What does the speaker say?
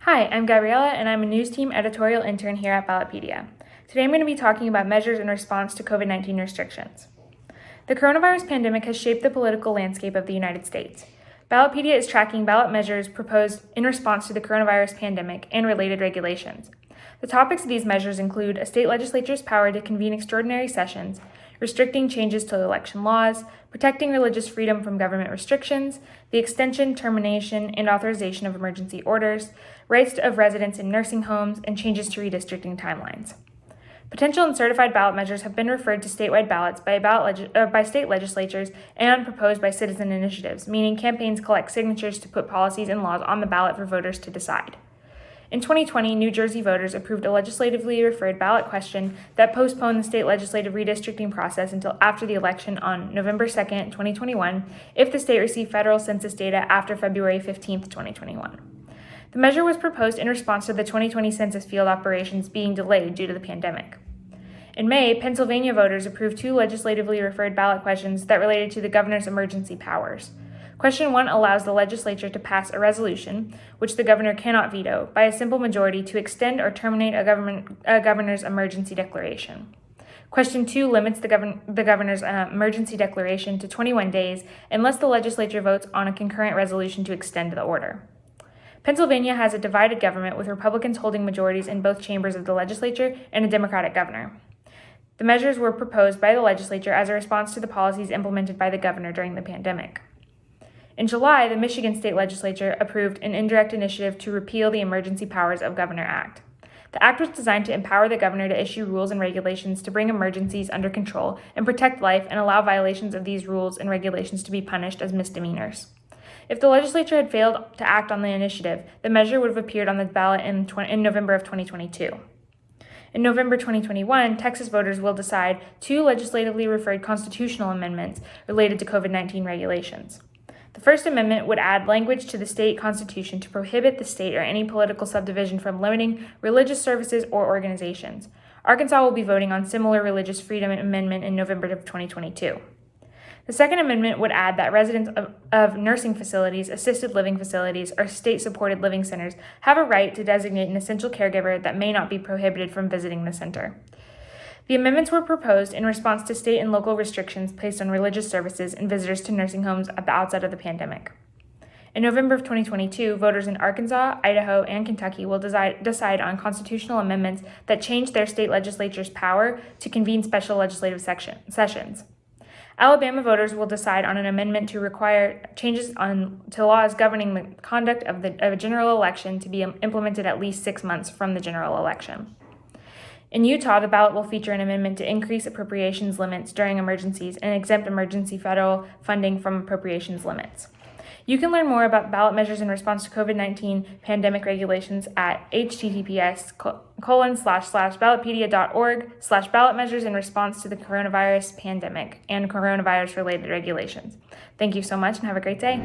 Hi, I'm Gabriella, and I'm a news team editorial intern here at Ballotpedia. Today I'm going to be talking about measures in response to COVID-19 restrictions. The coronavirus pandemic has shaped the political landscape of the United States. Ballotpedia is tracking ballot measures proposed in response to the coronavirus pandemic and related regulations. The topics of these measures include a state legislature's power to convene extraordinary sessions, restricting changes to election laws, protecting religious freedom from government restrictions, the extension, termination, and authorization of emergency orders, rights of residents in nursing homes, and changes to redistricting timelines. Potential and certified ballot measures have been referred to statewide ballots by state legislatures and proposed by citizen initiatives, meaning campaigns collect signatures to put policies and laws on the ballot for voters to decide. In 2020, New Jersey voters approved a legislatively referred ballot question that postponed the state legislative redistricting process until after the election on November 2nd, 2021, if the state received federal census data after February 15th, 2021. The measure was proposed in response to the 2020 census field operations being delayed due to the pandemic. In May, Pennsylvania voters approved two legislatively referred ballot questions that related to the governor's emergency powers. Question 1 allows the legislature to pass a resolution, which the governor cannot veto, by a simple majority to extend or terminate a governor's emergency declaration. Question 2 limits the governor's emergency declaration to 21 days unless the legislature votes on a concurrent resolution to extend the order. Pennsylvania has a divided government with Republicans holding majorities in both chambers of the legislature and a Democratic governor. The measures were proposed by the legislature as a response to the policies implemented by the governor during the pandemic. In July, the Michigan State Legislature approved an indirect initiative to repeal the Emergency Powers of Governor Act. The act was designed to empower the governor to issue rules and regulations to bring emergencies under control and protect life and allow violations of these rules and regulations to be punished as misdemeanors. If the legislature had failed to act on the initiative, the measure would have appeared on the ballot in November of 2022. In November 2021, Texas voters will decide two legislatively referred constitutional amendments related to COVID-19 regulations. The First Amendment would add language to the state constitution to prohibit the state or any political subdivision from limiting religious services or organizations. Arkansas will be voting on similar religious freedom amendment in November of 2022. The Second Amendment would add that residents of nursing facilities, assisted living facilities, or state-supported living centers have a right to designate an essential caregiver that may not be prohibited from visiting the center. The amendments were proposed in response to state and local restrictions placed on religious services and visitors to nursing homes at the outset of the pandemic. In November of 2022, voters in Arkansas, Idaho, and Kentucky will decide on constitutional amendments that change their state legislature's power to convene special legislative sessions. Alabama voters will decide on an amendment to require changes to laws governing the conduct of a general election to be implemented at least 6 months from the general election. In Utah, the ballot will feature an amendment to increase appropriations limits during emergencies and exempt emergency federal funding from appropriations limits. You can learn more about ballot measures in response to COVID-19 pandemic regulations at https://ballotpedia.org/ballot measures in response to the coronavirus pandemic and coronavirus related regulations. Thank you so much and have a great day.